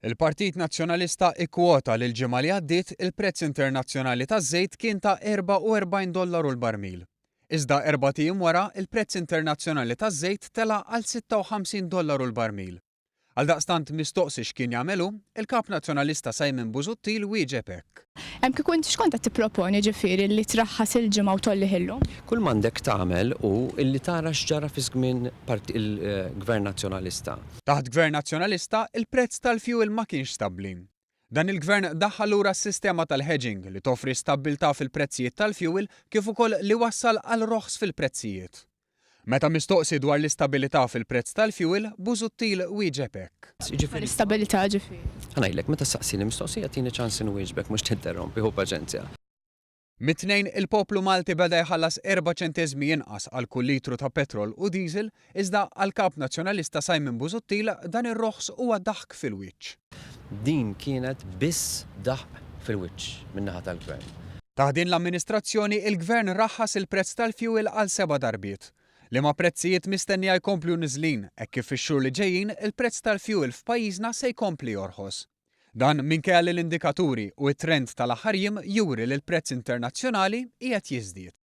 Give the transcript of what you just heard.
Il-Partit Nazzjonalista ikkwota li l-ġimgħa li għaddiet il-prezz internazzjonali taż-żejt kien ta' $44 l-barmil. Iżda 4 ijiem wara il-prezz internazzjonali taż-żejt tela' għal $56 l-barmil. Għaldaqstant mistoqsi x'kien jagħmelu, il-Kap Nazzjonalista Simon Busuttil wieġeb hekk. Kieku inti x'kont qed tipproponi ġifieri li traħħas il-ġimgħa u tolli ħillu? Kull m'għandek tagħmel hu illi tara x'ġara fi żmien il-Gvern Nazzjonalista. Taħt Gvern Nazzjonalista il-prezz tal-fuel ma kienx stabbli. Dan il-Gvern daħħal lura s-sistema tal-hedging li toffri stabbiltà fil-prezzijiet tal-fuel kif ukoll li wassal għal roħs fil-prezzijiet. Meta mistoqsi dwar l-istabilità fil-prezz tal-fuel, Busuttil wieġeb hekk. L-istabilità ġifieri. Ħanajlek meta saqsini mistoqsija tieni ċans inwieġbek mhux tinterrompi hu paċenzja. Mit-tnejn il-poplu Malti beda jħallas 4 ċenteżmi inqas għal kull litru ta' petrol u diesel, iżda għal Kap Nazzjonalista Simon Busuttil dan ir-roħs huwa daħk fil-wiċċ. Din kienet biss daħq fil-wiċċ min-naħa tal-Gvern. Taħt din l-amministrazzjoni il-Gvern raħħas il-prezz tal-fuel għal 7 darbiet. Liema prezzijiet mistennija jkomplu niżlin, hekk kif fix-xhur li ġejjin il-prezz tal-fuel f'pajjiżna se jkompli jorħos. Dan minkejja li l-indikaturi u t-trend tal-aħħar jiem juri li l-prezz internazzjonali qiegħed jiżdied.